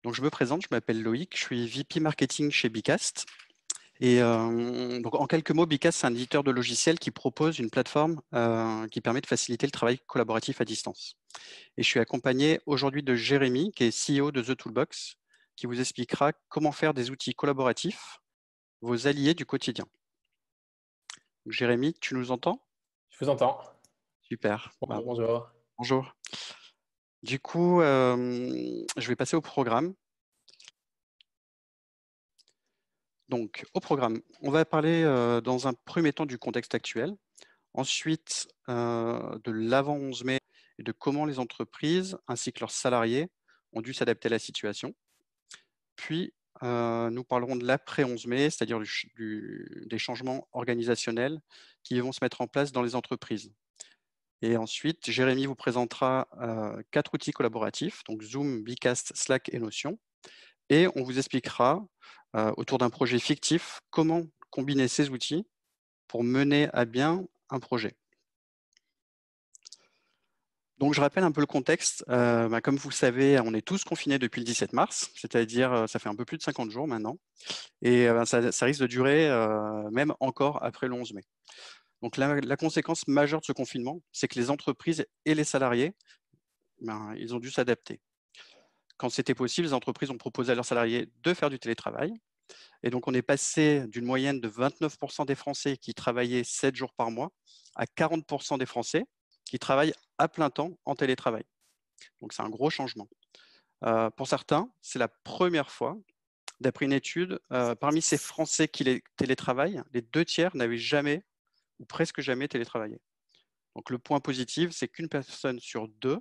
Donc, je me présente, je m'appelle Loïc, je suis VP Marketing chez Bicast. Et donc, en quelques mots, Bicast, c'est un éditeur de logiciels qui propose une plateforme qui permet de faciliter le travail collaboratif à distance. Et je suis accompagné aujourd'hui de Jérémy, qui est CEO de The Toolbox, qui vous expliquera comment faire des outils collaboratifs vos alliés du quotidien. Donc, Jérémy, tu nous entends? Je vous entends. Super. Bonjour, bonjour. Bonjour. Du coup, je vais passer au programme. Donc, au programme, on va parler dans un premier temps du contexte actuel, ensuite de l'avant 11 mai et de comment les entreprises ainsi que leurs salariés ont dû s'adapter à la situation. Puis, nous parlerons de l'après 11 mai, c'est-à-dire des changements organisationnels qui vont se mettre en place dans les entreprises. Et ensuite, Jérémy vous présentera 4 outils collaboratifs, donc Zoom, Bicast, Slack et Notion. Et on vous expliquera, autour d'un projet fictif, comment combiner ces outils pour mener à bien un projet. Donc, je rappelle un peu le contexte. Comme vous le savez, on est tous confinés depuis le 17 mars, c'est-à-dire ça fait un peu plus de 50 jours maintenant. Et ça risque de durer même encore après le 11 mai. Donc, la conséquence majeure de ce confinement, c'est que les entreprises et les salariés, ils ont dû s'adapter. Quand c'était possible, les entreprises ont proposé à leurs salariés de faire du télétravail. Et donc, on est passé d'une moyenne de 29% des Français qui travaillaient 7 jours par mois à 40% des Français qui travaillent à plein temps en télétravail. Donc, c'est un gros changement. Pour certains, c'est la première fois, d'après une étude, parmi ces Français qui télétravaillent, les 2 tiers n'avaient jamais ou presque jamais télétravaillé. Donc, le point positif, c'est qu'une personne sur deux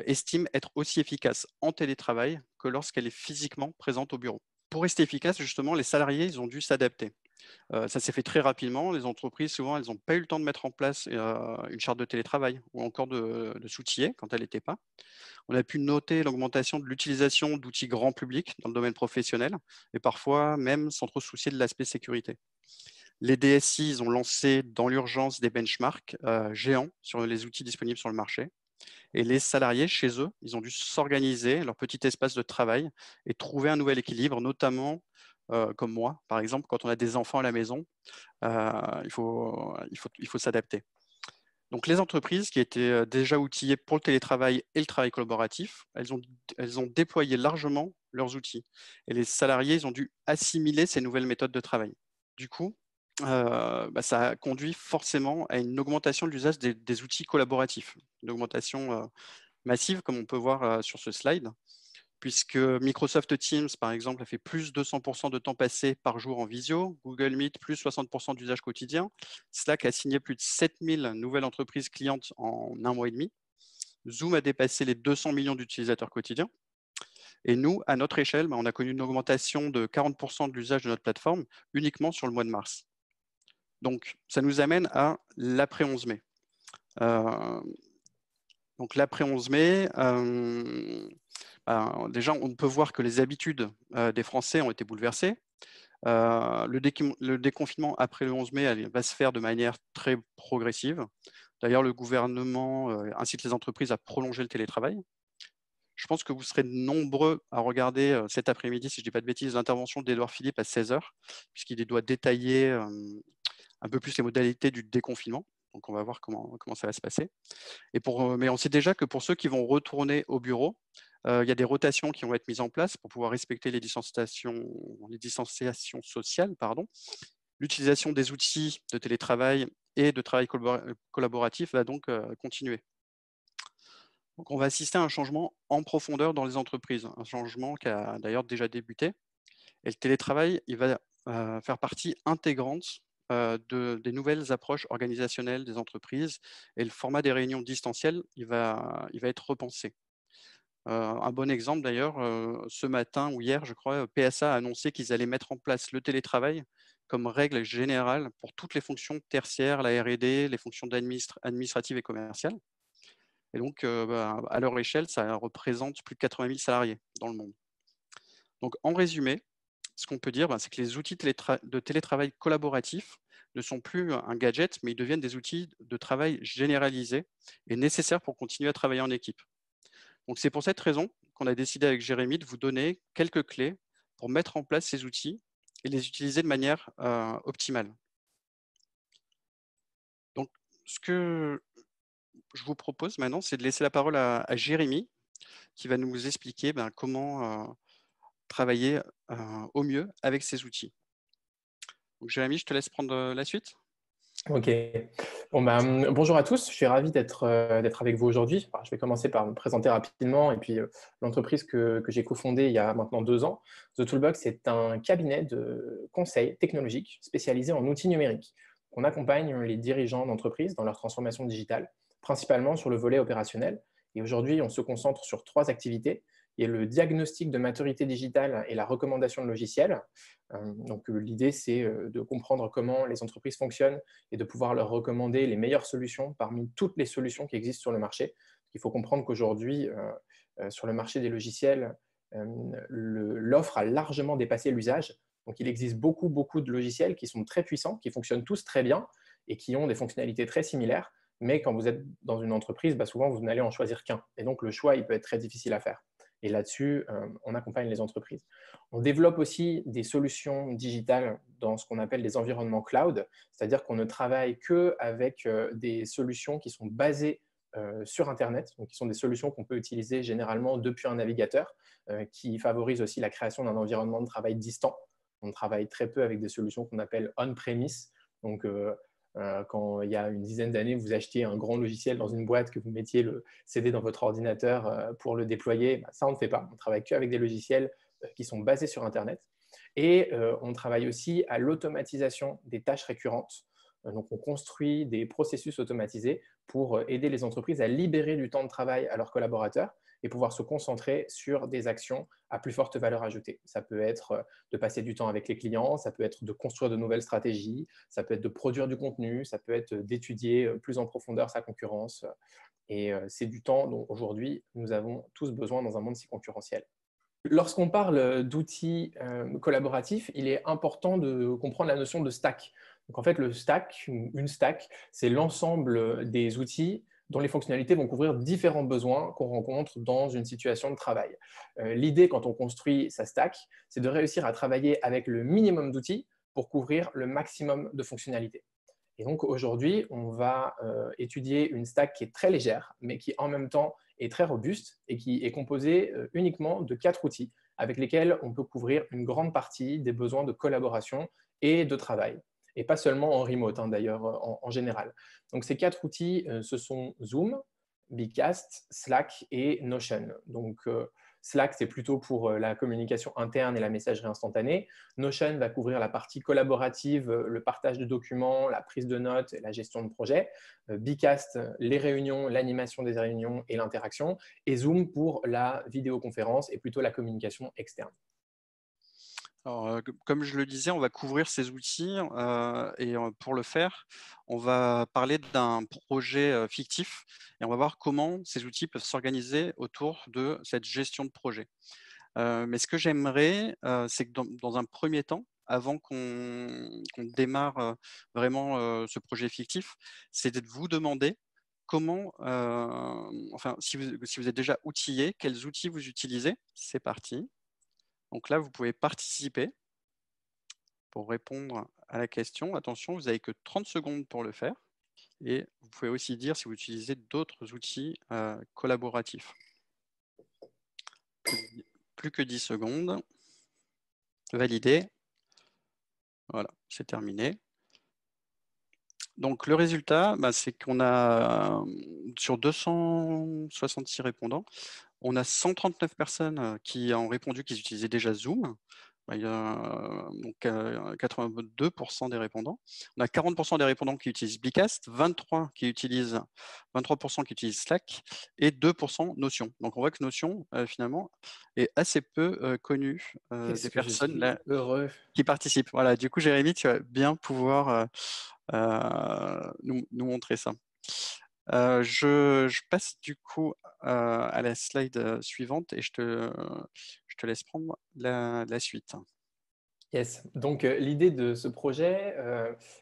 estime être aussi efficace en télétravail que lorsqu'elle est physiquement présente au bureau. Pour rester efficace, justement, les salariés, ils ont dû s'adapter. Ça s'est fait très rapidement. Les entreprises, souvent, elles n'ont pas eu le temps de mettre en place une charte de télétravail ou encore de s'outiller quand elle n'était pas. On a pu noter l'augmentation de l'utilisation d'outils grand public dans le domaine professionnel et parfois même sans trop se soucier de l'aspect sécurité. Les DSI, ils ont lancé dans l'urgence des benchmarks géants sur les outils disponibles sur le marché. Et les salariés, chez eux, ils ont dû s'organiser leur petit espace de travail et trouver un nouvel équilibre, notamment comme moi, par exemple, quand on a des enfants à la maison, il faut s'adapter. Donc, les entreprises qui étaient déjà outillées pour le télétravail et le travail collaboratif, elles ont déployé largement leurs outils. Et les salariés, ils ont dû assimiler ces nouvelles méthodes de travail. Du coup, ça a conduit forcément à une augmentation de l'usage des outils collaboratifs, une augmentation massive, comme on peut voir sur ce slide, puisque Microsoft Teams, par exemple, a fait plus de 200% de temps passé par jour en visio, Google Meet, plus 60% d'usage quotidien, Slack a signé plus de 7000 nouvelles entreprises clientes en un mois et demi, Zoom a dépassé les 200 millions d'utilisateurs quotidiens, et nous, à notre échelle, on a connu une augmentation de 40% de l'usage de notre plateforme uniquement sur le mois de mars. Donc, ça nous amène à l'après 11 mai. Donc, l'après 11 mai, déjà, on peut voir que les habitudes des Français ont été bouleversées. Le déconfinement après le 11 mai va se faire de manière très progressive. D'ailleurs, le gouvernement incite les entreprises à prolonger le télétravail. Je pense que vous serez nombreux à regarder cet après-midi, si je ne dis pas de bêtises, l'intervention d'Édouard Philippe à 16 h, puisqu'il doit détailler un peu plus les modalités du déconfinement. Donc, on va voir comment ça va se passer. Mais on sait déjà que pour ceux qui vont retourner au bureau, il y a des rotations qui vont être mises en place pour pouvoir respecter les distanciations sociales. L'utilisation des outils de télétravail et de travail collaboratif va donc continuer. Donc, on va assister à un changement en profondeur dans les entreprises, un changement qui a d'ailleurs déjà débuté. Et le télétravail, il va faire partie intégrante des nouvelles approches organisationnelles des entreprises, et le format des réunions distancielles, il va être repensé. Un bon exemple d'ailleurs, ce matin ou hier, je crois, PSA a annoncé qu'ils allaient mettre en place le télétravail comme règle générale pour toutes les fonctions tertiaires, la R&D, les fonctions administratives et commerciales. Et donc, à leur échelle, ça représente plus de 80 000 salariés dans le monde. Donc, en résumé, ce qu'on peut dire, c'est que les outils de télétravail collaboratif ne sont plus un gadget, mais ils deviennent des outils de travail généralisés et nécessaires pour continuer à travailler en équipe. Donc, c'est pour cette raison qu'on a décidé avec Jérémy de vous donner quelques clés pour mettre en place ces outils et les utiliser de manière optimale. Donc, ce que je vous propose maintenant, c'est de laisser la parole à Jérémy, qui va nous expliquer comment travailler au mieux avec ces outils. Donc, Jérémy, je te laisse prendre la suite. Ok. Bon, bonjour à tous, je suis ravi d'être avec vous aujourd'hui. Je vais commencer par me présenter rapidement et puis l'entreprise que j'ai cofondée il y a maintenant 2 ans. The Toolbox est un cabinet de conseil technologique spécialisé en outils numériques. On accompagne les dirigeants d'entreprise dans leur transformation digitale, principalement sur le volet opérationnel. Et aujourd'hui, on se concentre sur 3 activités. Il y a le diagnostic de maturité digitale et la recommandation de logiciels. Donc l'idée, c'est de comprendre comment les entreprises fonctionnent et de pouvoir leur recommander les meilleures solutions parmi toutes les solutions qui existent sur le marché. Il faut comprendre qu'aujourd'hui, sur le marché des logiciels, l'offre a largement dépassé l'usage. Donc, il existe beaucoup, beaucoup de logiciels qui sont très puissants, qui fonctionnent tous très bien et qui ont des fonctionnalités très similaires. Mais quand vous êtes dans une entreprise, souvent, vous n'allez en choisir qu'un. Et donc, le choix, il peut être très difficile à faire. Et là-dessus, on accompagne les entreprises. On développe aussi des solutions digitales dans ce qu'on appelle des environnements cloud, c'est-à-dire qu'on ne travaille qu'avec des solutions qui sont basées sur Internet, donc qui sont des solutions qu'on peut utiliser généralement depuis un navigateur, qui favorisent aussi la création d'un environnement de travail distant. On travaille très peu avec des solutions qu'on appelle on-premise. Donc, quand il y a une dizaine d'années, vous achetiez un grand logiciel dans une boîte, que vous mettiez le CD dans votre ordinateur pour le déployer, ça, on ne fait pas. On travaille qu'avec des logiciels qui sont basés sur Internet. Et on travaille aussi à l'automatisation des tâches récurrentes. Donc, on construit des processus automatisés pour aider les entreprises à libérer du temps de travail à leurs collaborateurs et pouvoir se concentrer sur des actions à plus forte valeur ajoutée. Ça peut être de passer du temps avec les clients, ça peut être de construire de nouvelles stratégies, ça peut être de produire du contenu, ça peut être d'étudier plus en profondeur sa concurrence. Et c'est du temps dont aujourd'hui nous avons tous besoin dans un monde si concurrentiel. Lorsqu'on parle d'outils collaboratifs, il est important de comprendre la notion de stack. Donc en fait, le stack, une stack, c'est l'ensemble des outils dont les fonctionnalités vont couvrir différents besoins qu'on rencontre dans une situation de travail. L'idée, quand on construit sa stack, c'est de réussir à travailler avec le minimum d'outils pour couvrir le maximum de fonctionnalités. Et donc aujourd'hui, on va étudier une stack qui est très légère, mais qui en même temps est très robuste et qui est composée uniquement de 4 outils avec lesquels on peut couvrir une grande partie des besoins de collaboration et de travail. Et pas seulement en remote, d'ailleurs, en général. Donc ces 4 outils, ce sont Zoom, Bigcast, Slack et Notion. Donc Slack, c'est plutôt pour la communication interne et la messagerie instantanée. Notion va couvrir la partie collaborative, le partage de documents, la prise de notes et la gestion de projet. Bigcast, les réunions, l'animation des réunions et l'interaction. Et Zoom pour la vidéoconférence et plutôt la communication externe. Alors, comme je le disais, on va couvrir ces outils et pour le faire, on va parler d'un projet fictif et on va voir comment ces outils peuvent s'organiser autour de cette gestion de projet. Mais ce que j'aimerais, c'est que dans un premier temps, avant qu'on démarre vraiment ce projet fictif, c'est de vous demander comment, enfin, si vous êtes déjà outillé, quels outils vous utilisez. C'est parti. Donc là, vous pouvez participer pour répondre à la question. Attention, vous n'avez que 30 secondes pour le faire. Et vous pouvez aussi dire si vous utilisez d'autres outils collaboratifs. Plus que 10 secondes. Validé. Voilà, c'est terminé. Donc, le résultat, c'est qu'on a, sur 266 répondants, on a 139 personnes qui ont répondu qu'ils utilisaient déjà Zoom. Il y a donc 82% des répondants. On a 40% des répondants qui utilisent Bicast, 23% qui utilisent Slack et 2% Notion. Donc on voit que Notion finalement est assez peu connue Qu'est-ce des que je personnes suis là heureux. qui participent. Voilà, du coup Jérémy, tu vas bien pouvoir nous montrer ça. Je passe du coup à la slide suivante et je te laisse prendre la suite. Yes. Donc, l'idée de ce projet,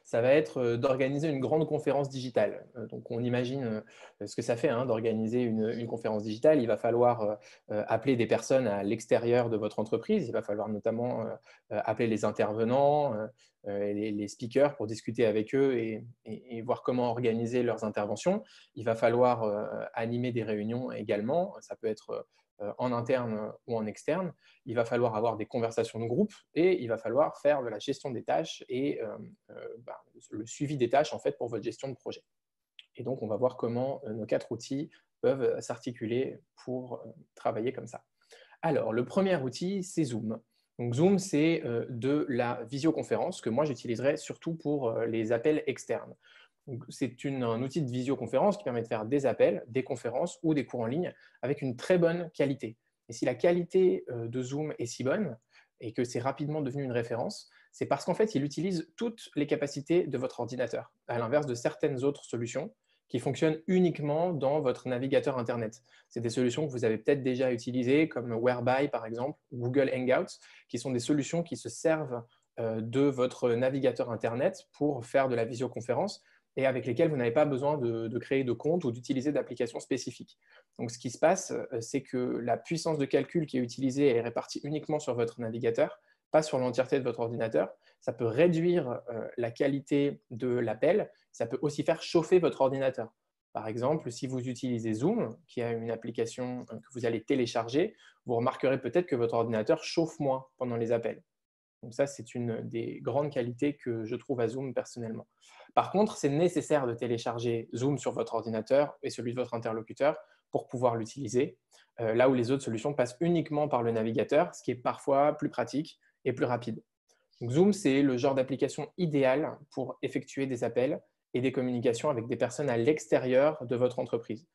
ça va être d'organiser une grande conférence digitale. Donc, on imagine ce que ça fait hein, d'organiser une conférence digitale. Il va falloir appeler des personnes à l'extérieur de votre entreprise. Il va falloir notamment appeler les intervenants, et les speakers pour discuter avec eux et voir comment organiser leurs interventions. Il va falloir animer des réunions également. Ça peut être en interne ou en externe. Il va falloir avoir des conversations de groupe et il va falloir faire de la gestion des tâches et le suivi des tâches en fait, pour votre gestion de projet. Et donc, on va voir comment nos 4 outils peuvent s'articuler pour travailler comme ça. Alors, le premier outil, c'est Zoom. Donc, Zoom, c'est de la visioconférence que moi, j'utiliserai surtout pour les appels externes. C'est un outil de visioconférence qui permet de faire des appels, des conférences ou des cours en ligne avec une très bonne qualité. Et si la qualité de Zoom est si bonne et que c'est rapidement devenu une référence, c'est parce qu'en fait, il utilise toutes les capacités de votre ordinateur, à l'inverse de certaines autres solutions qui fonctionnent uniquement dans votre navigateur Internet. C'est des solutions que vous avez peut-être déjà utilisées, comme Whereby par exemple, Google Hangouts, qui sont des solutions qui se servent de votre navigateur Internet pour faire de la visioconférence et avec lesquels vous n'avez pas besoin de créer de compte ou d'utiliser d'applications spécifiques. Donc, ce qui se passe, c'est que la puissance de calcul qui est utilisée est répartie uniquement sur votre navigateur, pas sur l'entièreté de votre ordinateur. Ça peut réduire la qualité de l'appel. Ça peut aussi faire chauffer votre ordinateur. Par exemple, si vous utilisez Zoom, qui est une application que vous allez télécharger, vous remarquerez peut-être que votre ordinateur chauffe moins pendant les appels. Donc ça, c'est une des grandes qualités que je trouve à Zoom personnellement. Par contre, c'est nécessaire de télécharger Zoom sur votre ordinateur et celui de votre interlocuteur pour pouvoir l'utiliser, là où les autres solutions passent uniquement par le navigateur, ce qui est parfois plus pratique et plus rapide. Donc Zoom, c'est le genre d'application idéale pour effectuer des appels et des communications avec des personnes à l'extérieur de votre entreprise,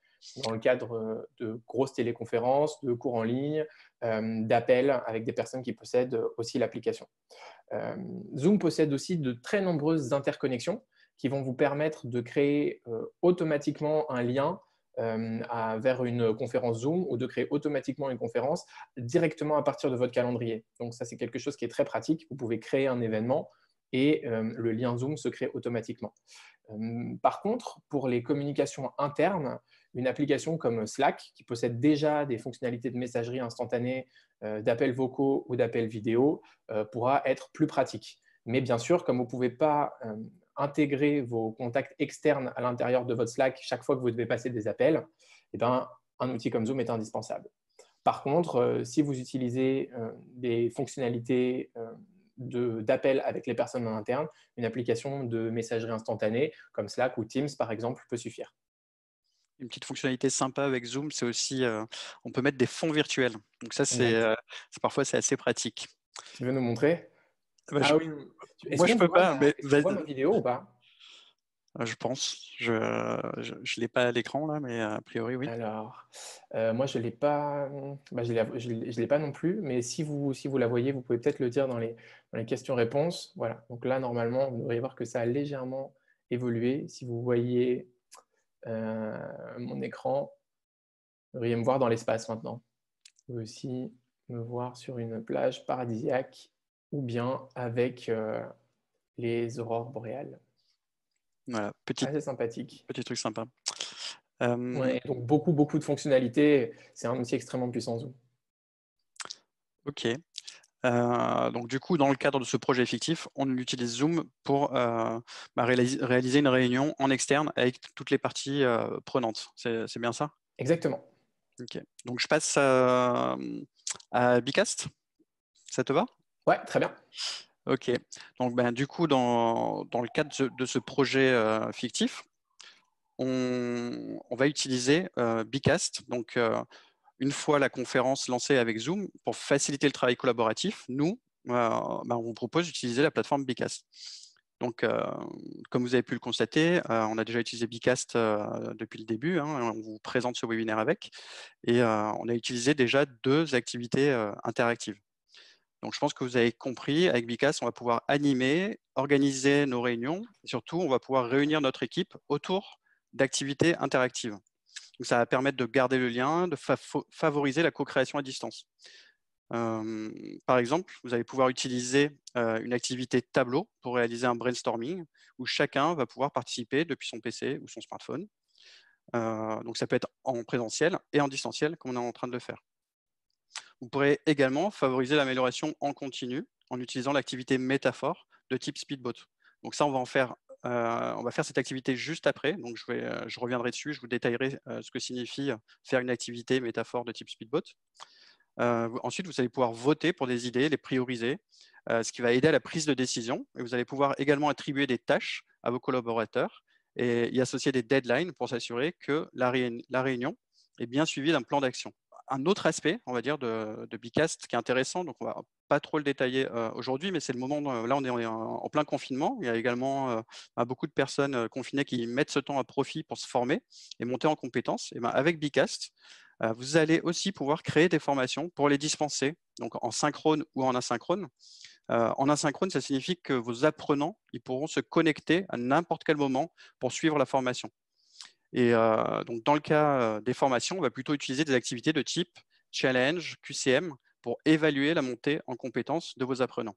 dans le cadre de grosses téléconférences, de cours en ligne, d'appels avec des personnes qui possèdent aussi l'application. Zoom possède aussi de très nombreuses interconnexions qui vont vous permettre de créer automatiquement un lien vers une conférence Zoom ou de créer automatiquement une conférence directement à partir de votre calendrier. Donc ça, c'est quelque chose qui est très pratique. Vous pouvez créer un événement et le lien Zoom se crée automatiquement. Par contre, pour les communications internes, une application comme Slack, qui possède déjà des fonctionnalités de messagerie instantanée, d'appels vocaux ou d'appels vidéo, pourra être plus pratique. Mais bien sûr, comme vous ne pouvez pas intégrer vos contacts externes à l'intérieur de votre Slack chaque fois que vous devez passer des appels, eh ben, un outil comme Zoom est indispensable. Par contre, si vous utilisez des fonctionnalités d'appel avec les personnes en interne, une application de messagerie instantanée comme Slack ou Teams, par exemple, peut suffire. Une petite fonctionnalité sympa avec Zoom, c'est aussi, on peut mettre des fonds virtuels. Donc ça, Exact. parfois, c'est assez pratique. Tu veux nous montrer? Bah, Ah oui. Est-ce moi, je qu'on peux pas, mais est-ce qu'on voit ma vidéo ou pas? je pense. Je l'ai pas à l'écran là, mais a priori, oui. Alors, moi, je ne l'ai pas, bah, je l'ai pas non plus, mais si vous la voyez, vous pouvez peut-être le dire dans les questions-réponses. Voilà, donc là, normalement, vous devriez voir que ça a légèrement évolué. Si vous voyez mon écran, vous devriez me voir dans l'espace maintenant. Vous pouvez aussi me voir sur une plage paradisiaque ou bien avec les aurores boréales. Voilà, Assez sympathique. petit truc sympa. Ouais, donc beaucoup, beaucoup de fonctionnalités. C'est un outil extrêmement puissant, Zoom. Ok. Donc du coup, dans le cadre de ce projet fictif, on utilise Zoom pour réaliser une réunion en externe avec toutes les parties prenantes. C'est bien ça? Exactement. Ok. Donc je passe à Bicast. Ça te va? Ouais, très bien. Ok. Donc du coup, dans le cadre de ce projet fictif, on va utiliser Bicast. Donc une fois la conférence lancée avec Zoom, pour faciliter le travail collaboratif, nous, on vous propose d'utiliser la plateforme Bicast. Donc, comme vous avez pu le constater, on a déjà utilisé Bicast depuis le début. Hein, on vous présente ce webinaire avec. Et on a utilisé déjà 2 activités interactives. Donc, je pense que vous avez compris, avec Bicast, on va pouvoir animer, organiser nos réunions. Et surtout, on va pouvoir réunir notre équipe autour d'activités interactives. Donc, ça va permettre de garder le lien, de favoriser la co-création à distance. Par exemple, vous allez pouvoir utiliser une activité tableau pour réaliser un brainstorming où chacun va pouvoir participer depuis son PC ou son smartphone. Donc, ça peut être en présentiel et en distanciel, comme on est en train de le faire. Vous pourrez également favoriser l'amélioration en continu en utilisant l'activité métaphore de type Speedboat. Donc ça, on va faire cette activité juste après. Donc je reviendrai dessus, je vous détaillerai ce que signifie faire une activité métaphore de type Speedboat. Ensuite, vous allez pouvoir voter pour des idées, les prioriser, ce qui va aider à la prise de décision. Et vous allez pouvoir également attribuer des tâches à vos collaborateurs et y associer des deadlines pour s'assurer que la réunion est bien suivie d'un plan d'action. Un autre aspect, on va dire, de Bicast qui est intéressant, donc on ne va pas trop le détailler aujourd'hui, mais c'est le moment, là on est en plein confinement. Il y a également beaucoup de personnes confinées qui mettent ce temps à profit pour se former et monter en compétences. Et avec Bicast, vous allez aussi pouvoir créer des formations pour les dispenser, donc en synchrone ou en asynchrone. En asynchrone, ça signifie que vos apprenants ils pourront se connecter à n'importe quel moment pour suivre la formation. Et donc, dans le cas des formations, on va plutôt utiliser des activités de type challenge, QCM, pour évaluer la montée en compétences de vos apprenants.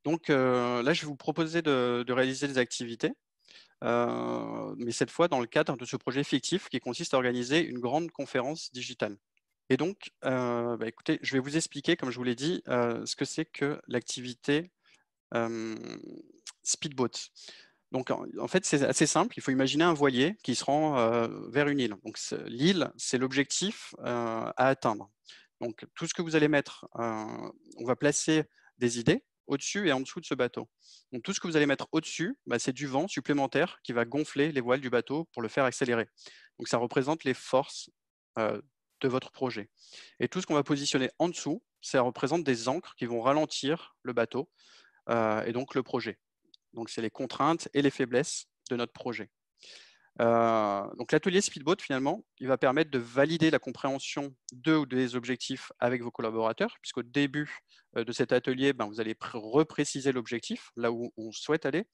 Donc là, je vais vous proposer de réaliser des activités, mais cette fois dans le cadre de ce projet fictif qui consiste à organiser une grande conférence digitale. Et donc, écoutez, je vais vous expliquer, comme je vous l'ai dit, ce que c'est que l'activité Speedboat. Donc, en fait, c'est assez simple. Il faut imaginer un voilier qui se rend vers une île. Donc, l'île, c'est l'objectif à atteindre. Donc, tout ce que vous allez mettre, on va placer des idées au-dessus et en dessous de ce bateau. Donc, tout ce que vous allez mettre au-dessus, c'est du vent supplémentaire qui va gonfler les voiles du bateau pour le faire accélérer. Donc, ça représente les forces de votre projet. Et tout ce qu'on va positionner en dessous, ça représente des ancres qui vont ralentir le bateau et donc le projet. Donc, c'est les contraintes et les faiblesses de notre projet. Donc, l'atelier Speedboat, finalement, il va permettre de valider la compréhension de ou des objectifs avec vos collaborateurs, puisqu'au début de cet atelier, vous allez repréciser l'objectif, là où on souhaite aller.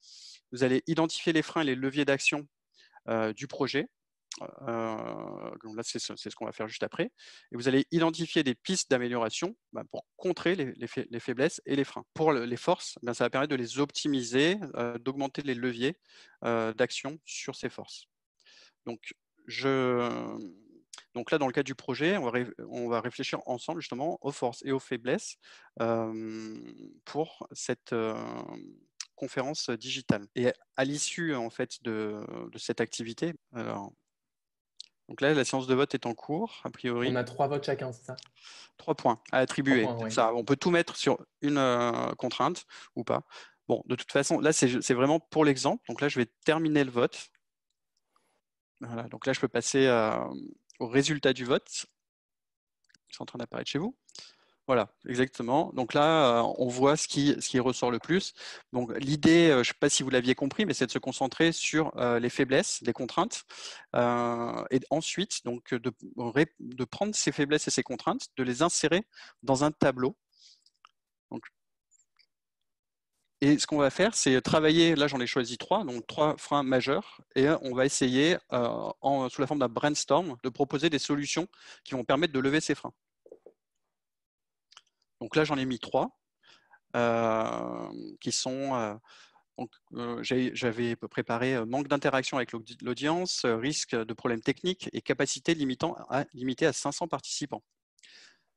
Vous allez identifier les freins et les leviers d'action du projet. Donc là, c'est ce qu'on va faire juste après. Et vous allez identifier des pistes d'amélioration pour contrer les faiblesses et les freins. Pour les forces, ça va permettre de les optimiser, d'augmenter les leviers d'action sur ces forces. Donc, donc là, dans le cadre du projet, on va réfléchir ensemble justement aux forces et aux faiblesses pour cette conférence digitale. Et à l'issue en fait de cette activité, alors, donc là, la séance de vote est en cours, a priori. On a 3 votes chacun, c'est ça? 3 points à 3 attribuer. points, oui. Ça, on peut tout mettre sur une contrainte ou pas. Bon, de toute façon, là, c'est vraiment pour l'exemple. Donc là, je vais terminer le vote. Voilà, donc là, je peux passer au résultat du vote. C'est en train d'apparaître chez vous. Voilà, exactement. Donc là, on voit ce qui ressort le plus. Donc l'idée, je ne sais pas si vous l'aviez compris, mais c'est de se concentrer sur les faiblesses, les contraintes, et ensuite donc de prendre ces faiblesses et ces contraintes, de les insérer dans un tableau. Donc, et ce qu'on va faire, c'est travailler, là j'en ai choisi 3, donc 3 freins majeurs, et on va essayer, sous la forme d'un brainstorm, de proposer des solutions qui vont permettre de lever ces freins. Donc là, j'en ai mis 3, qui sont... j'avais préparé manque d'interaction avec l'audience, risque de problèmes techniques et capacité limitée à 500 participants.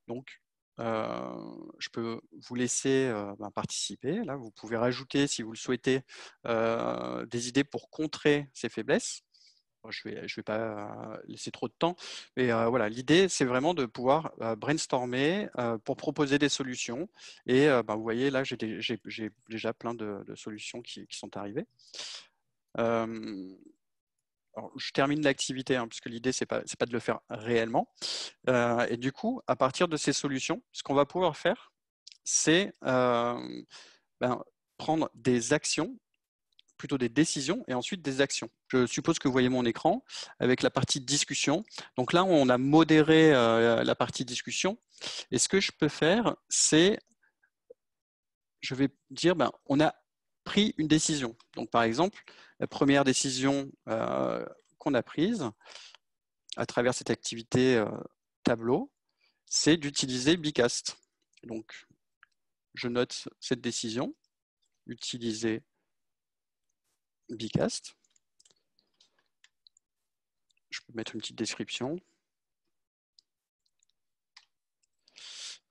Donc, je peux vous laisser participer. Là, vous pouvez rajouter, si vous le souhaitez, des idées pour contrer ces faiblesses. Je vais pas laisser trop de temps, mais voilà, l'idée, c'est vraiment de pouvoir brainstormer pour proposer des solutions. Et vous voyez, là, j'ai déjà plein de solutions qui sont arrivées. Alors, je termine l'activité, puisque l'idée, c'est pas de le faire réellement. Et du coup, à partir de ces solutions, ce qu'on va pouvoir faire, c'est prendre des actions, plutôt des décisions et ensuite des actions. Je suppose que vous voyez mon écran avec la partie discussion. Donc là, on a modéré la partie discussion. Et ce que je peux faire, c'est, je vais dire, on a pris une décision. Donc par exemple, la première décision qu'on a prise à travers cette activité tableau, c'est d'utiliser Bicast. Donc, je note cette décision, utiliser Bicast. Je peux mettre une petite description.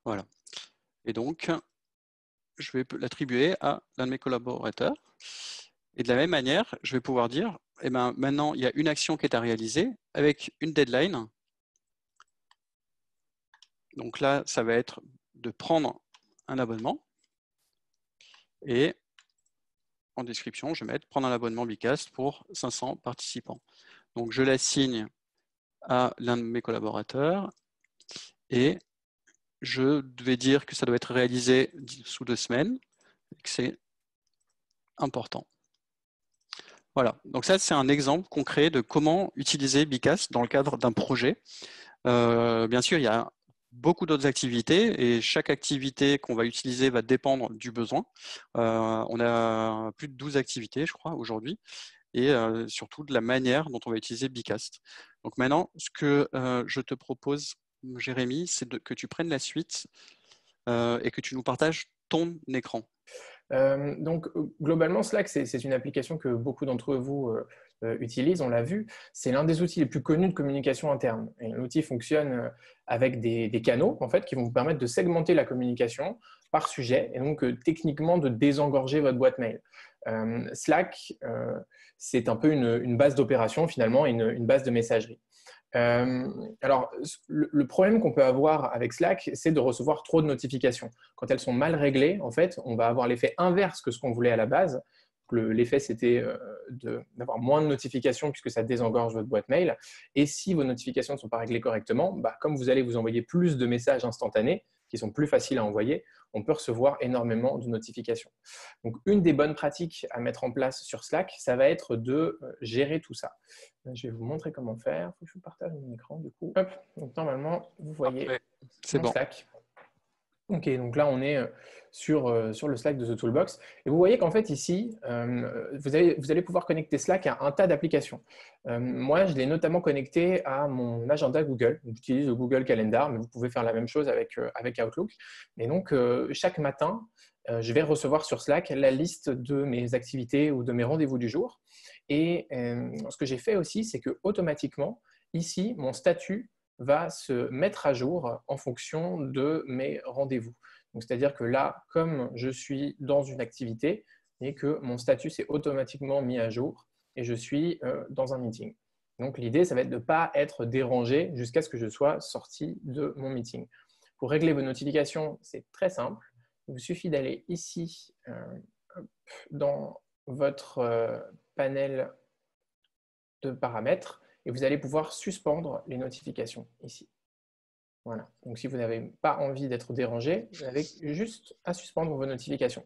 Voilà. Et donc, je vais l'attribuer à l'un de mes collaborateurs. Et de la même manière, je vais pouvoir dire, eh ben, maintenant, il y a une action qui est à réaliser avec une deadline. Donc là, ça va être de prendre un abonnement. Et en description, je vais mettre prendre un abonnement Bicast pour 500 participants. Donc, je l'assigne à l'un de mes collaborateurs et je vais dire que ça doit être réalisé sous 2 semaines et que c'est important. Voilà, donc ça c'est un exemple concret de comment utiliser Bicast dans le cadre d'un projet. Bien sûr, il y a beaucoup d'autres activités et chaque activité qu'on va utiliser va dépendre du besoin. On a plus de 12 activités, je crois, aujourd'hui, et surtout de la manière dont on va utiliser Bicast. Donc maintenant, ce que je te propose, Jérémy, c'est que tu prennes la suite et que tu nous partages ton écran. Donc, globalement, Slack, c'est une application que beaucoup d'entre vous utilisent, on l'a vu. C'est l'un des outils les plus connus de communication interne. Et l'outil fonctionne avec des canaux, en fait, qui vont vous permettre de segmenter la communication par sujet et donc techniquement de désengorger votre boîte mail. Slack, c'est un peu une base d'opération finalement, une base de messagerie. Alors, le problème qu'on peut avoir avec Slack, c'est de recevoir trop de notifications. Quand elles sont mal réglées, en fait, on va avoir l'effet inverse que ce qu'on voulait à la base. L'effet, c'était d'avoir moins de notifications puisque ça désengorge votre boîte mail. Et si vos notifications ne sont pas réglées correctement, comme vous allez vous envoyer plus de messages instantanés, qui sont plus faciles à envoyer, on peut recevoir énormément de notifications. Donc, une des bonnes pratiques à mettre en place sur Slack, ça va être de gérer tout ça. Je vais vous montrer comment faire. Il faut que je vous partage mon écran du coup. Hop, donc normalement, vous voyez mon Slack. Ok, donc là, on est sur le Slack de The Toolbox. Et vous voyez qu'en fait, ici, vous allez pouvoir connecter Slack à un tas d'applications. Moi, je l'ai notamment connecté à mon agenda Google. J'utilise le Google Calendar, mais vous pouvez faire la même chose avec Outlook. Et donc, chaque matin, je vais recevoir sur Slack la liste de mes activités ou de mes rendez-vous du jour. Et ce que j'ai fait aussi, c'est que automatiquement, ici, mon statut va se mettre à jour en fonction de mes rendez-vous. C'est-à-dire que là, comme je suis dans une activité et que mon statut s'est automatiquement mis à jour et je suis dans un meeting. Donc, l'idée, ça va être de ne pas être dérangé jusqu'à ce que je sois sorti de mon meeting. Pour régler vos notifications, c'est très simple. Il vous suffit d'aller ici dans votre panel de paramètres et vous allez pouvoir suspendre les notifications ici. Voilà. Donc, si vous n'avez pas envie d'être dérangé, vous avez juste à suspendre vos notifications.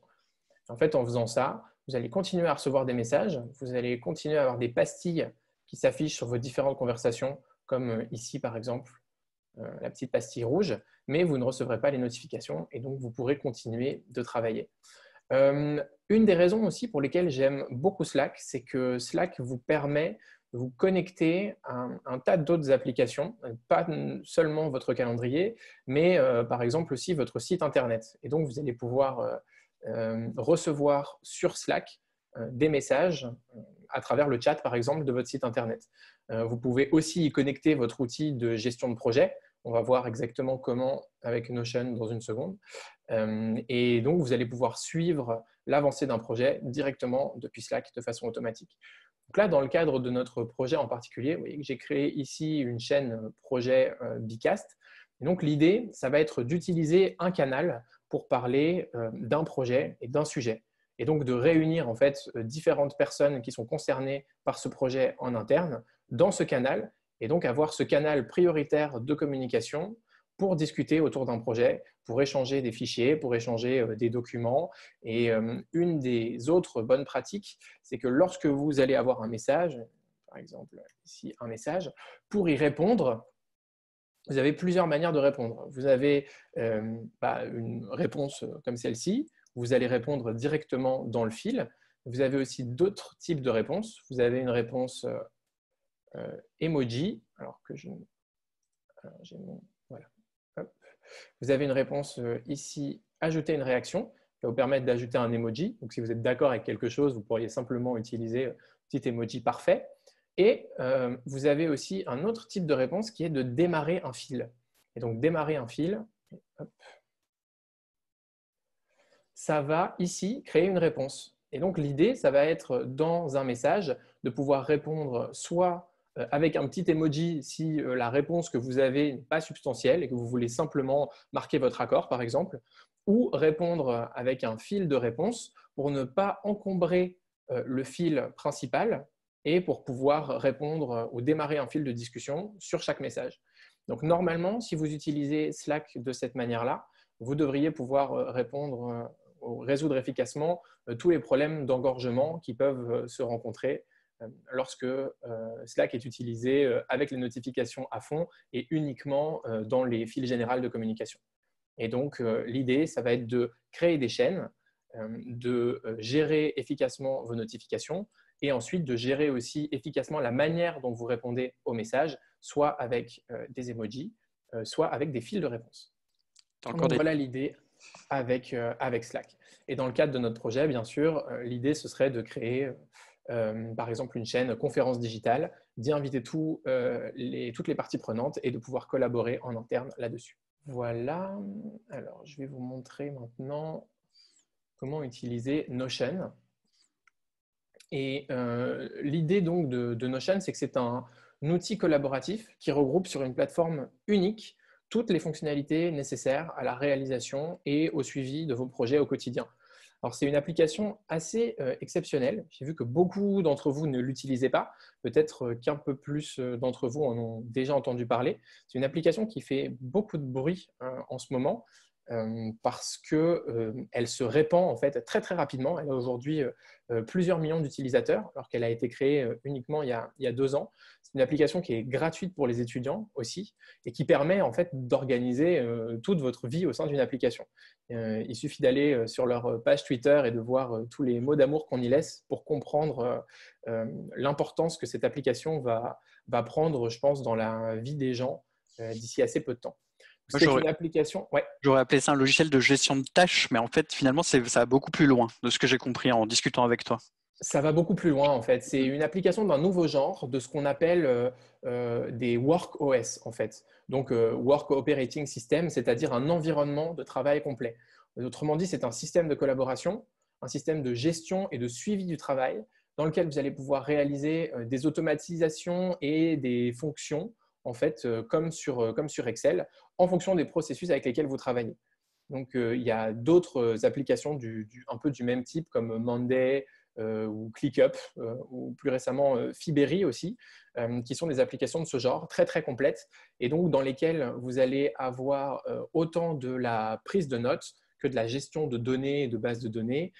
En fait, en faisant ça, vous allez continuer à recevoir des messages, vous allez continuer à avoir des pastilles qui s'affichent sur vos différentes conversations, comme ici par exemple, la petite pastille rouge, mais vous ne recevrez pas les notifications et donc vous pourrez continuer de travailler. Une des raisons aussi pour lesquelles j'aime beaucoup Slack, c'est que Slack vous permet de vous connecter à un tas d'autres applications, pas seulement votre calendrier, mais par exemple aussi votre site internet. Et donc, vous allez pouvoir recevoir sur Slack des messages à travers le chat, par exemple, de votre site internet. Vous pouvez aussi y connecter votre outil de gestion de projet. On va voir exactement comment avec Notion dans une seconde. Et donc, vous allez pouvoir suivre l'avancée d'un projet directement depuis Slack de façon automatique. Donc là, dans le cadre de notre projet en particulier, vous voyez que j'ai créé ici une chaîne projet Bicast. Et donc, l'idée, ça va être d'utiliser un canal pour parler d'un projet et d'un sujet. Et donc, de réunir en fait différentes personnes qui sont concernées par ce projet en interne dans ce canal et donc avoir ce canal prioritaire de communication pour discuter autour d'un projet, pour échanger des fichiers, pour échanger des documents. Et une des autres bonnes pratiques, c'est que lorsque vous allez avoir un message, par exemple ici un message, pour y répondre, vous avez plusieurs manières de répondre. Vous avez une réponse comme celle-ci, vous allez répondre directement dans le fil. Vous avez aussi d'autres types de réponses. Vous avez une réponse emoji, alors que j'ai mon… Voilà. Hop. Vous avez une réponse ici, ajouter une réaction, qui va vous permettre d'ajouter un emoji. Donc, si vous êtes d'accord avec quelque chose, vous pourriez simplement utiliser petit emoji parfait. Et vous avez aussi un autre type de réponse qui est de démarrer un fil. Et donc, démarrer un fil, hop, ça va ici créer une réponse. Et donc, l'idée, ça va être dans un message de pouvoir répondre soit avec un petit emoji si la réponse que vous avez n'est pas substantielle et que vous voulez simplement marquer votre accord, par exemple, ou répondre avec un fil de réponse pour ne pas encombrer le fil principal et pour pouvoir répondre ou démarrer un fil de discussion sur chaque message. Donc, normalement, si vous utilisez Slack de cette manière-là, vous devriez pouvoir répondre résoudre efficacement tous les problèmes d'engorgement qui peuvent se rencontrer lorsque Slack est utilisé avec les notifications à fond et uniquement dans les fils générales de communication. Et donc, l'idée, ça va être de créer des chaînes, de gérer efficacement vos notifications et ensuite de gérer aussi efficacement la manière dont vous répondez aux messages, soit avec des emojis, soit avec des fils de réponse. Donc, voilà l'idée avec Slack. Et dans le cadre de notre projet, bien sûr, l'idée, ce serait de créer, par exemple, une chaîne conférence digitale, d'y inviter toutes les parties prenantes et de pouvoir collaborer en interne là-dessus. Voilà. Alors, je vais vous montrer maintenant comment utiliser Notion. Et l'idée donc de Notion, c'est que c'est un outil collaboratif qui regroupe sur une plateforme unique toutes les fonctionnalités nécessaires à la réalisation et au suivi de vos projets au quotidien. Alors, c'est une application assez exceptionnelle. J'ai vu que beaucoup d'entre vous ne l'utilisaient pas. Peut-être qu'un peu plus d'entre vous en ont déjà entendu parler. C'est une application qui fait beaucoup de bruit en ce moment parce qu'elle se répand en fait très très rapidement. Elle a aujourd'hui plusieurs millions d'utilisateurs alors qu'elle a été créée uniquement il y a 2 ans. C'est une application qui est gratuite pour les étudiants aussi et qui permet en fait d'organiser toute votre vie au sein d'une application. Il suffit d'aller sur leur page Twitter et de voir tous les mots d'amour qu'on y laisse pour comprendre l'importance que cette application va prendre, je pense, dans la vie des gens d'ici assez peu de temps. C'est une application. Ouais. J'aurais appelé ça un logiciel de gestion de tâches, mais en fait, finalement, ça va beaucoup plus loin de ce que j'ai compris en discutant avec toi. Ça va beaucoup plus loin, en fait. C'est une application d'un nouveau genre, de ce qu'on appelle des Work OS, en fait. Donc, Work Operating System, c'est-à-dire un environnement de travail complet. Autrement dit, c'est un système de collaboration, un système de gestion et de suivi du travail dans lequel vous allez pouvoir réaliser des automatisations et des fonctions, en fait, comme sur Excel, en fonction des processus avec lesquels vous travaillez. Donc, il y a d'autres applications un peu du même type, comme Monday, ou ClickUp, ou plus récemment Fiberi aussi, qui sont des applications de ce genre, très très complètes, et donc dans lesquelles vous allez avoir autant de la prise de notes que de la gestion de données et de bases de données,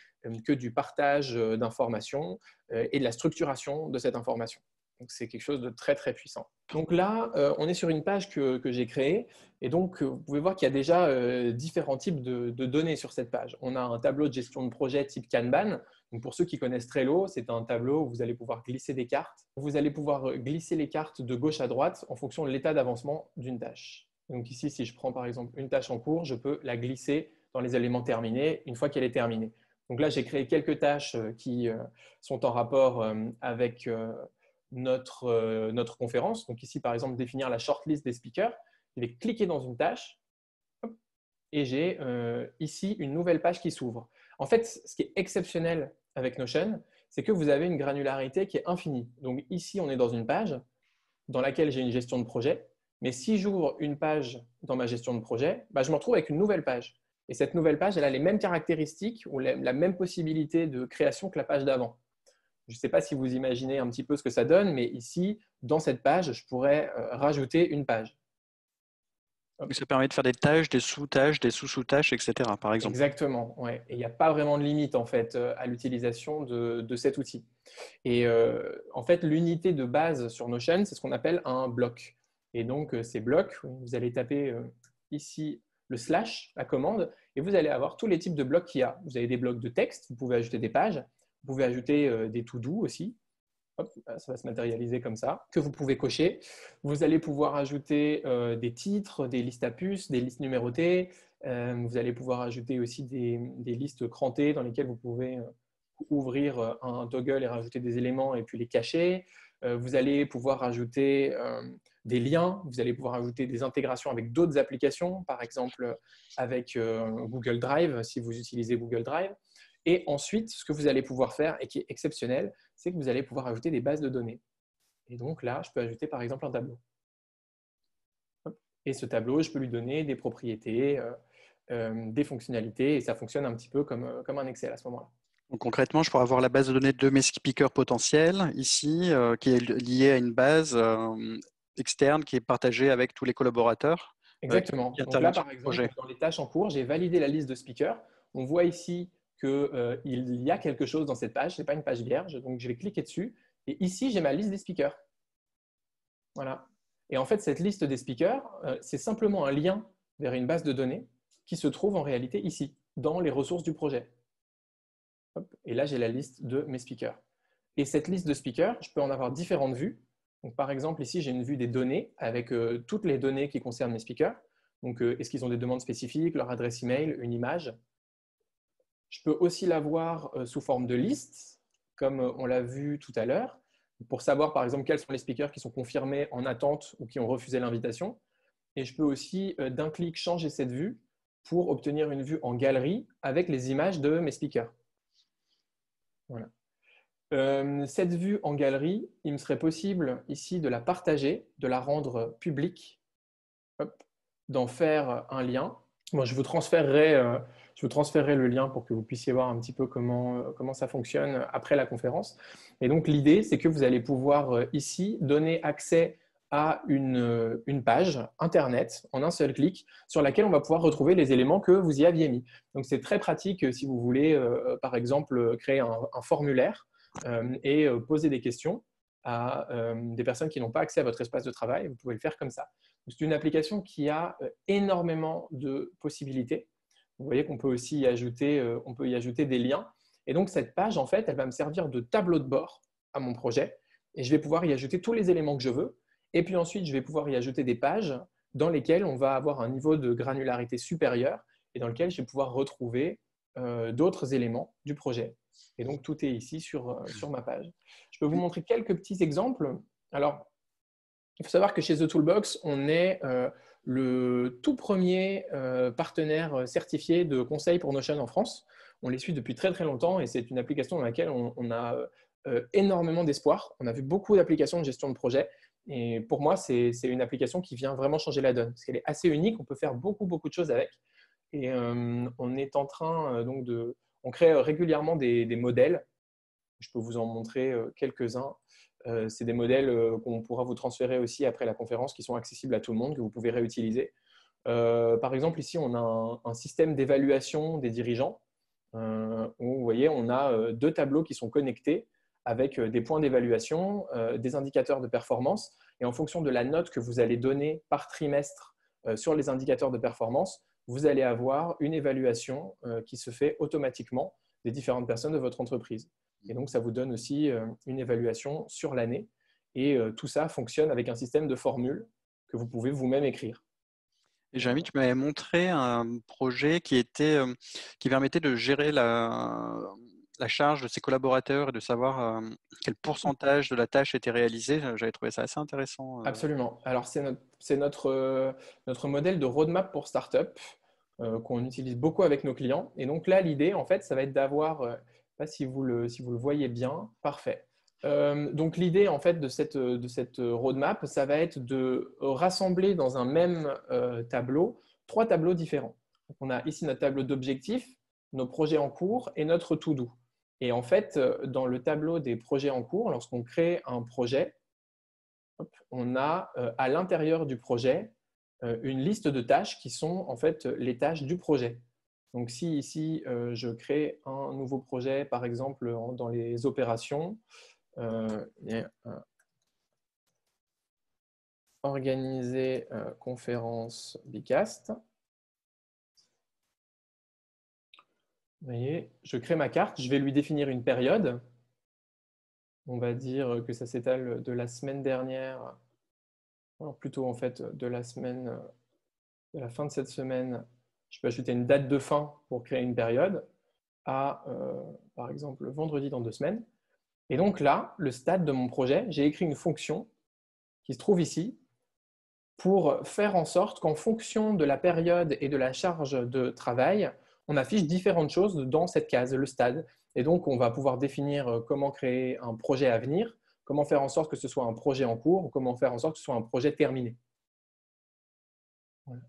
que du partage d'informations et de la structuration de cette information. Donc, c'est quelque chose de très, très puissant. Donc là, on est sur une page que j'ai créée. Et donc, vous pouvez voir qu'il y a déjà différents types de données sur cette page. On a un tableau de gestion de projet type Kanban. Donc, pour ceux qui connaissent Trello, c'est un tableau où vous allez pouvoir glisser des cartes. Vous allez pouvoir glisser les cartes de gauche à droite en fonction de l'état d'avancement d'une tâche. Donc ici, si je prends par exemple une tâche en cours, je peux la glisser dans les éléments terminés une fois qu'elle est terminée. Donc là, j'ai créé quelques tâches qui sont en rapport avec notre conférence. Donc ici, par exemple, définir la shortlist des speakers. Je vais cliquer dans une tâche et j'ai ici une nouvelle page qui s'ouvre. En fait, ce qui est exceptionnel avec Notion, c'est que vous avez une granularité qui est infinie. Donc ici, on est dans une page dans laquelle j'ai une gestion de projet. Mais si j'ouvre une page dans ma gestion de projet, je me retrouve avec une nouvelle page. Et cette nouvelle page, elle a les mêmes caractéristiques ou la même possibilité de création que la page d'avant. Je ne sais pas si vous imaginez un petit peu ce que ça donne, mais ici, dans cette page, je pourrais rajouter une page. Ça permet de faire des tâches, des sous-tâches, des sous-sous-tâches, etc. par exemple. Exactement, ouais. Et il n'y a pas vraiment de limite en fait à l'utilisation de cet outil. Et en fait, l'unité de base sur Notion, c'est ce qu'on appelle un bloc. Et donc, ces blocs, vous allez taper ici le slash, la commande, et vous allez avoir tous les types de blocs qu'il y a. Vous avez des blocs de texte, vous pouvez ajouter des pages, vous pouvez ajouter des to-do aussi. Hop, ça va se matérialiser comme ça, que vous pouvez cocher. Vous allez pouvoir ajouter des titres, des listes à puces, des listes numérotées. Vous allez pouvoir ajouter aussi des listes crantées dans lesquelles vous pouvez ouvrir un toggle et rajouter des éléments et puis les cacher. Vous allez pouvoir ajouter des liens, vous allez pouvoir ajouter des intégrations avec d'autres applications, par exemple avec Google Drive, si vous utilisez Google Drive. Et ensuite, ce que vous allez pouvoir faire, et qui est exceptionnel, c'est que vous allez pouvoir ajouter des bases de données. Et donc là, je peux ajouter par exemple un tableau. Et ce tableau, je peux lui donner des propriétés, des fonctionnalités, et ça fonctionne un petit peu comme un Excel à ce moment-là. Donc, concrètement, je pourrais avoir la base de données de mes speakers potentiels ici, qui est liée à une base externe qui est partagée avec tous les collaborateurs Exactement. qui Donc là, interviennent sur par le exemple, projet. dans les tâches en cours, j'ai validé la liste de speakers. On voit ici qu'il y a quelque chose dans cette page. Ce n'est pas une page vierge. Donc, je vais cliquer dessus. Et ici, j'ai ma liste des speakers. Voilà. Et en fait, cette liste des speakers, c'est simplement un lien vers une base de données qui se trouve en réalité ici, dans les ressources du projet. Hop. Et là, j'ai la liste de mes speakers. Et cette liste de speakers, je peux en avoir différentes vues. Donc, par exemple, ici, j'ai une vue des données avec toutes les données qui concernent mes speakers. Donc, est-ce qu'ils ont des demandes spécifiques, leur adresse email, une image. Je peux aussi la voir sous forme de liste, comme on l'a vu tout à l'heure, pour savoir, par exemple, quels sont les speakers qui sont confirmés en attente ou qui ont refusé l'invitation. Et je peux aussi, d'un clic, changer cette vue pour obtenir une vue en galerie avec les images de mes speakers. Voilà. Cette vue en galerie, il me serait possible ici de la partager, de la rendre publique, d'en faire un lien. Moi, je vous transférerai le lien pour que vous puissiez voir un petit peu comment ça fonctionne après la conférence. Et donc, l'idée, c'est que vous allez pouvoir ici donner accès à une page Internet en un seul clic sur laquelle on va pouvoir retrouver les éléments que vous y aviez mis. Donc, c'est très pratique si vous voulez, par exemple, créer un formulaire et poser des questions à des personnes qui n'ont pas accès à votre espace de travail. Vous pouvez le faire comme ça. C'est une application qui a énormément de possibilités. Vous voyez qu'on peut aussi y ajouter des liens. Et donc, cette page, en fait, elle va me servir de tableau de bord à mon projet. Et je vais pouvoir y ajouter tous les éléments que je veux. Et puis ensuite, je vais pouvoir y ajouter des pages dans lesquelles on va avoir un niveau de granularité supérieur et dans lequel je vais pouvoir retrouver d'autres éléments du projet. Et donc, tout est ici sur ma page. Je peux vous montrer quelques petits exemples. Alors, il faut savoir que chez The Toolbox, on est le tout premier partenaire certifié de conseil pour Notion en France. On les suit depuis très très longtemps et c'est une application dans laquelle on a énormément d'espoir. On a vu beaucoup d'applications de gestion de projet et pour moi, c'est une application qui vient vraiment changer la donne parce qu'elle est assez unique. On peut faire beaucoup beaucoup de choses avec et on est en train on crée régulièrement des modèles. Je peux vous en montrer quelques-uns. C'est des modèles qu'on pourra vous transférer aussi après la conférence qui sont accessibles à tout le monde, que vous pouvez réutiliser. Par exemple, ici, on a un système d'évaluation des dirigeants où vous voyez, on a deux tableaux qui sont connectés avec des points d'évaluation, des indicateurs de performance. Et en fonction de la note que vous allez donner par trimestre sur les indicateurs de performance, vous allez avoir une évaluation qui se fait automatiquement des différentes personnes de votre entreprise. Et donc, ça vous donne aussi une évaluation sur l'année. Et tout ça fonctionne avec un système de formules que vous pouvez vous-même écrire. Et Jérémy, tu m'avais montré un projet qui permettait de gérer la charge de ses collaborateurs et de savoir quel pourcentage de la tâche était réalisé. J'avais trouvé ça assez intéressant. Absolument. Alors, c'est notre modèle de roadmap pour startup qu'on utilise beaucoup avec nos clients. Et donc là, l'idée, en fait, ça va être d'avoir, je ne sais pas si vous le voyez bien, parfait. Donc l'idée, en fait, de cette roadmap, ça va être de rassembler dans un même tableau 3 tableaux différents. Donc, on a ici notre tableau d'objectifs, nos projets en cours et notre to-do. Et en fait, dans le tableau des projets en cours, lorsqu'on crée un projet, on a à l'intérieur du projet une liste de tâches qui sont en fait les tâches du projet. Donc, si ici, je crée un nouveau projet, par exemple, dans les opérations, organiser conférence Bicast. Vous voyez, je crée ma carte, je vais lui définir une période. on va dire que ça s'étale de la semaine dernière, alors plutôt en fait de la fin de cette semaine, je peux ajouter une date de fin pour créer une période à, par exemple, vendredi dans 2 semaines. Et donc là, le stade de mon projet, j'ai écrit une fonction qui se trouve ici pour faire en sorte qu'en fonction de la période et de la charge de travail, on affiche différentes choses dans cette case, le stade. Et donc, on va pouvoir définir comment créer un projet à venir, comment faire en sorte que ce soit un projet en cours, ou comment faire en sorte que ce soit un projet terminé.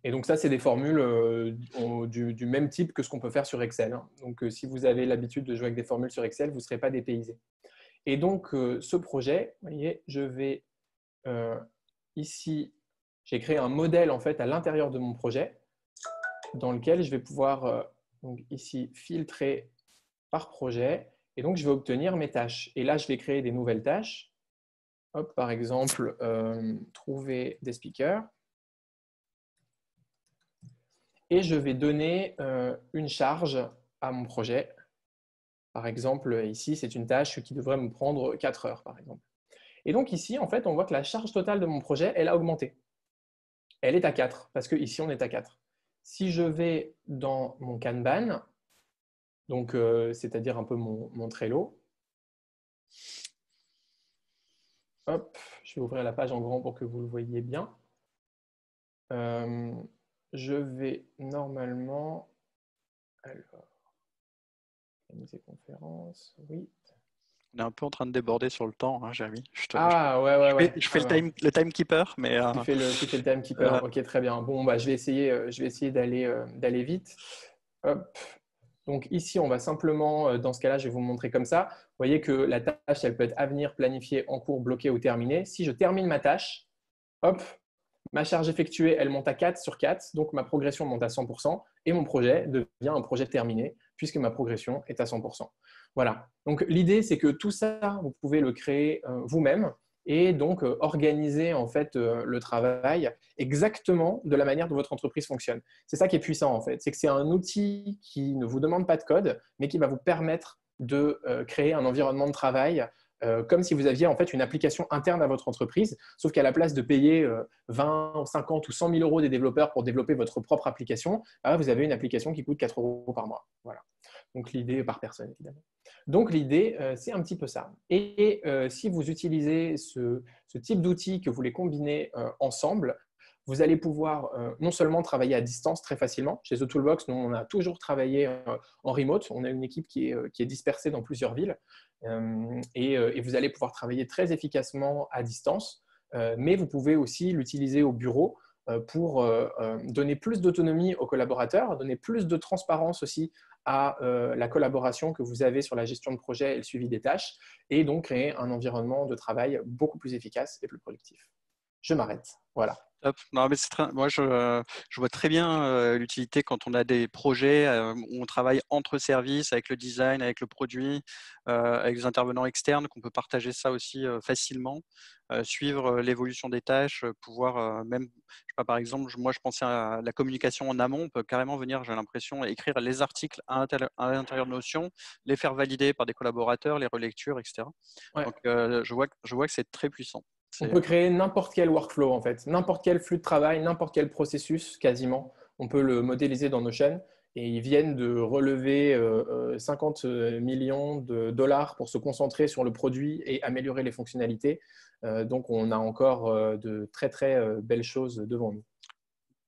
Et donc ça, c'est des formules du même type que ce qu'on peut faire sur Excel, hein. Donc si vous avez l'habitude de jouer avec des formules sur Excel, vous ne serez pas dépaysé. Et donc ce projet, vous voyez, je vais ici, j'ai créé un modèle en fait à l'intérieur de mon projet dans lequel je vais pouvoir donc ici filtrer par projet. Et donc je vais obtenir mes tâches. Et là, je vais créer des nouvelles tâches. Hop, par exemple, trouver des speakers. Et je vais donner une charge à mon projet. Par exemple, ici, c'est une tâche qui devrait me prendre 4 heures, par exemple. Et donc ici, en fait, on voit que la charge totale de mon projet, elle a augmenté. Elle est à 4, parce qu'ici, on est à 4. Si je vais dans mon Kanban, donc c'est-à-dire un peu mon Trello, hop, je vais ouvrir la page en grand pour que vous le voyez bien. Je vais normalement... Alors, organiser conférence, oui. On est un peu en train de déborder sur le temps, hein, Jérémy. Ah, ouais. Je fais Ah, bah. le timekeeper, mais Tu fais le timekeeper. Ok, très bien. Bon, bah, je vais essayer d'aller vite. Hop. Donc ici, on va simplement, dans ce cas-là, je vais vous montrer comme ça. Vous voyez que la tâche, elle peut être à venir, planifiée, en cours, bloquée ou terminée. Si je termine ma tâche, hop, ma charge effectuée, elle monte à 4 sur 4, donc ma progression monte à 100% et mon projet devient un projet terminé puisque ma progression est à 100%. Voilà. Donc l'idée, c'est que tout ça, vous pouvez le créer vous-même et donc organiser en fait le travail exactement de la manière dont votre entreprise fonctionne. C'est ça qui est puissant en fait, c'est que c'est un outil qui ne vous demande pas de code, mais qui va vous permettre de créer un environnement de travail comme si vous aviez en fait une application interne à votre entreprise, sauf qu'à la place de payer 20, 50 ou 100 000 euros des développeurs pour développer votre propre application, vous avez une application qui coûte 4 euros par mois. Voilà. Donc l'idée par personne, évidemment. Donc l'idée, c'est un petit peu ça. Et si vous utilisez ce type d'outils que vous les combinez ensemble, vous allez pouvoir non seulement travailler à distance très facilement. Chez The Toolbox, nous, on a toujours travaillé en remote. On a une équipe qui est dispersée dans plusieurs villes. Et vous allez pouvoir travailler très efficacement à distance. Mais vous pouvez aussi l'utiliser au bureau pour donner plus d'autonomie aux collaborateurs, donner plus de transparence aussi à la collaboration que vous avez sur la gestion de projet et le suivi des tâches, et donc créer un environnement de travail beaucoup plus efficace et plus productif. Je m'arrête. Voilà. top. Non, mais moi, je vois très bien l'utilité quand on a des projets où on travaille entre services, avec le design, avec le produit, avec des intervenants externes, qu'on peut partager ça aussi facilement, suivre l'évolution des tâches, pouvoir même, je sais pas, par exemple, moi, je pensais à la communication en amont. On peut carrément venir, j'ai l'impression, écrire les articles à l'intérieur de Notion, les faire valider par des collaborateurs, les relectures, etc. Ouais. Donc, je vois que c'est très puissant. On peut créer n'importe quel workflow, en fait, n'importe quel flux de travail, n'importe quel processus, quasiment. On peut le modéliser dans Notion et ils viennent de relever 50 millions de dollars pour se concentrer sur le produit et améliorer les fonctionnalités. Donc, on a encore de très, très belles choses devant nous.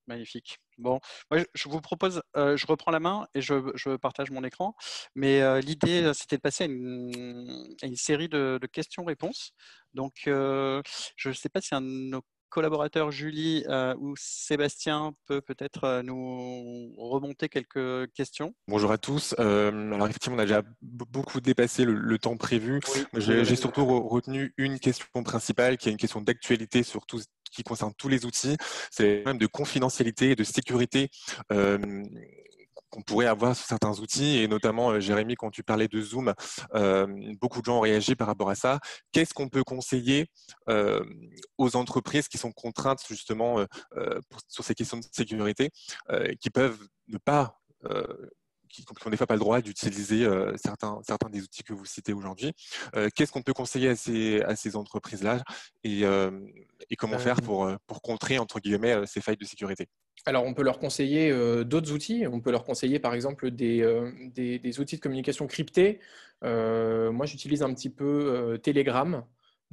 Magnifique. Bon, moi, je vous propose, je reprends la main et je partage mon écran. Mais l'idée, c'était de passer à une série de questions-réponses. Donc, je ne sais pas si un de nos collaborateurs, Julie ou Sébastien, peut-être nous remonter quelques questions. Bonjour à tous. Alors effectivement, on a déjà beaucoup dépassé le temps prévu. Oui, J'ai surtout retenu une question principale, qui est une question d'actualité sur tout ce qui concerne tous les outils. C'est le problème de confidentialité et de sécurité qu'on pourrait avoir sur certains outils, et notamment, Jérémy, quand tu parlais de Zoom, beaucoup de gens ont réagi par rapport à ça. Qu'est-ce qu'on peut conseiller aux entreprises qui sont contraintes justement sur ces questions de sécurité, qui peuvent ne pas n'ont des fois pas le droit d'utiliser certains des outils que vous citez aujourd'hui. Qu'est-ce qu'on peut conseiller à ces entreprises-là et comment faire pour contrer, entre guillemets, ces failles de sécurité? Alors, on peut leur conseiller d'autres outils. On peut leur conseiller, par exemple, des outils de communication cryptés. Moi, j'utilise un petit peu Telegram,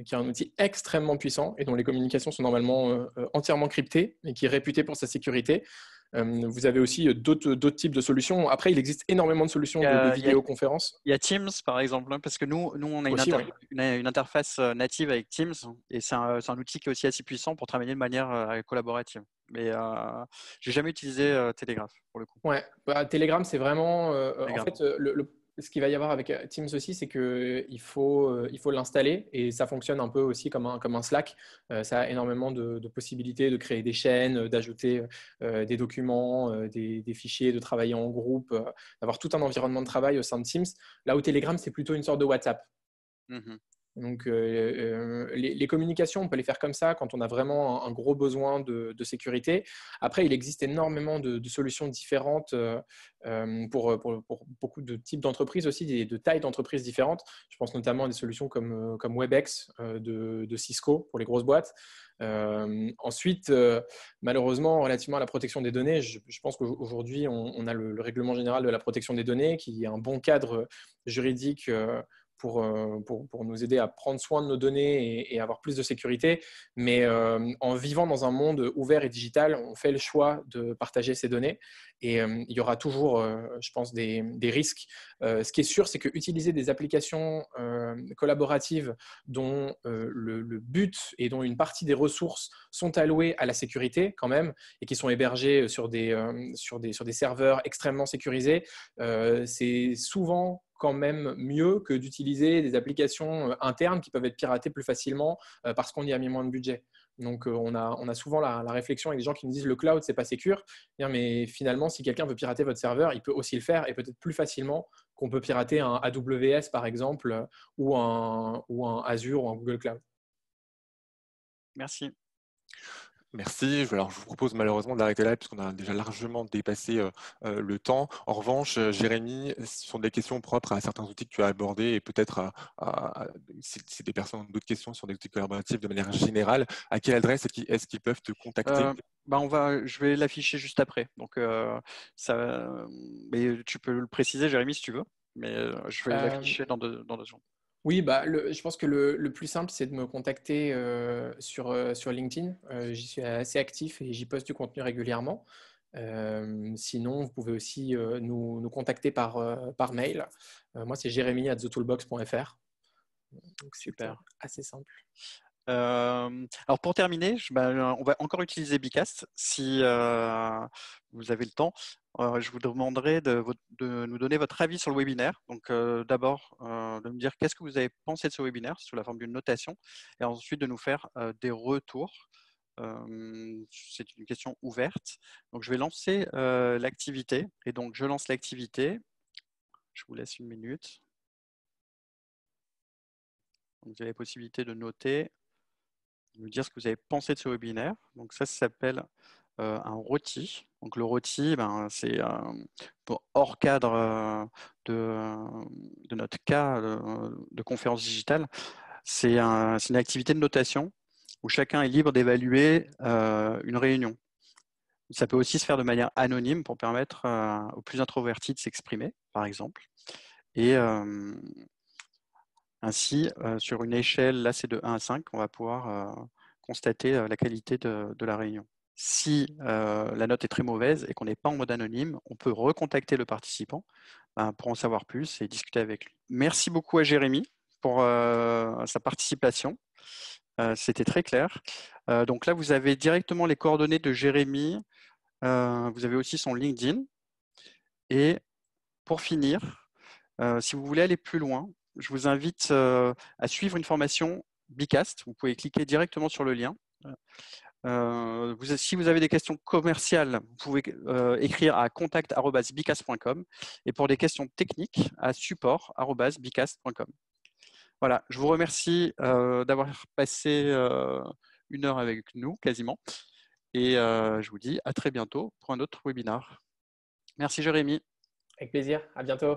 qui est un outil extrêmement puissant et dont les communications sont normalement entièrement cryptées et qui est réputé pour sa sécurité. Vous avez aussi d'autres types de solutions. Après, il existe énormément de solutions de vidéoconférence. Il y a Teams, par exemple, hein, parce que nous on a Aussi, une interface native avec Teams, et c'est un outil qui est aussi assez puissant pour travailler de manière collaborative. Mais j'ai jamais utilisé Telegraph, pour le coup. Ouais, Telegram, c'est vraiment… en Telegram. fait, ce qu'il va y avoir avec Teams aussi, c'est qu'il faut l'installer et ça fonctionne un peu aussi comme un Slack. Ça a énormément de possibilités de créer des chaînes, d'ajouter des documents, des fichiers, de travailler en groupe, d'avoir tout un environnement de travail au sein de Teams. Là où Telegram, c'est plutôt une sorte de WhatsApp. Donc, les communications, on peut les faire comme ça quand on a vraiment un gros besoin de sécurité. Après, il existe énormément de solutions différentes pour beaucoup de types d'entreprises aussi, de tailles d'entreprises différentes. Je pense notamment à des solutions comme Webex de Cisco pour les grosses boîtes. Ensuite, malheureusement, relativement à la protection des données, je pense qu'aujourd'hui, on a le règlement général de la protection des données qui est un bon cadre juridique pour nous aider à prendre soin de nos données et avoir plus de sécurité. Mais en vivant dans un monde ouvert et digital, on fait le choix de partager ces données. Et il y aura toujours, je pense, des risques. Ce qui est sûr, c'est qu'utiliser des applications collaboratives dont le but et dont une partie des ressources sont allouées à la sécurité quand même, et qui sont hébergées sur des serveurs extrêmement sécurisés, c'est souvent quand même mieux que d'utiliser des applications internes qui peuvent être piratées plus facilement parce qu'on y a mis moins de budget. Donc, on a souvent la réflexion avec des gens qui nous disent le cloud, c'est pas sécure. Mais finalement, si quelqu'un veut pirater votre serveur, il peut aussi le faire et peut-être plus facilement qu'on peut pirater un AWS, par exemple, ou un Azure ou un Google Cloud. Merci. Merci. Alors, je vous propose malheureusement d'arrêter là puisqu'on a déjà largement dépassé le temps. En revanche, Jérémy, ce sont des questions propres à certains outils que tu as abordés et peut-être si des personnes ont d'autres questions sur des outils collaboratifs de manière générale, à quelle adresse est-ce qu'ils peuvent te contacter? Je vais l'afficher juste après. Donc, mais tu peux le préciser, Jérémy, si tu veux. Mais je vais l'afficher dans deux secondes. Oui, je pense que le plus simple, c'est de me contacter sur LinkedIn. J'y suis assez actif et j'y poste du contenu régulièrement. Sinon, vous pouvez aussi nous contacter par mail. Moi, c'est jeremy@thetoolbox.fr. Donc, super. Assez simple. Alors, pour terminer, on va encore utiliser Bicast si vous avez le temps. Je vous demanderai de nous donner votre avis sur le webinaire. Donc, d'abord, de me dire qu'est-ce que vous avez pensé de ce webinaire sous la forme d'une notation, et ensuite de nous faire des retours. C'est une question ouverte. Donc, je vais lancer l'activité. Et donc, je lance l'activité. Je vous laisse une minute. Donc, vous avez la possibilité de noter, de me dire ce que vous avez pensé de ce webinaire. Donc, ça s'appelle un ROTI. Donc, le ROTI, c'est hors cadre de notre cas de conférence digitale. C'est une activité de notation où chacun est libre d'évaluer une réunion. Ça peut aussi se faire de manière anonyme pour permettre aux plus introvertis de s'exprimer, par exemple. Et ainsi, sur une échelle, là c'est de 1 à 5, on va pouvoir constater la qualité de la réunion. Si la note est très mauvaise et qu'on n'est pas en mode anonyme, on peut recontacter le participant pour en savoir plus et discuter avec lui. Merci beaucoup à Jérémy pour sa participation. C'était très clair. Donc là, vous avez directement les coordonnées de Jérémy. Vous avez aussi son LinkedIn. Et pour finir, si vous voulez aller plus loin, je vous invite à suivre une formation Bicast. Vous pouvez cliquer directement sur le lien. Si vous avez des questions commerciales, vous pouvez écrire à contact@bicast.com, et pour des questions techniques, à support@bicast.com. Voilà, je vous remercie d'avoir passé 1 heure avec nous, quasiment. Et je vous dis à très bientôt pour un autre webinaire. Merci Jérémy. Avec plaisir. À bientôt.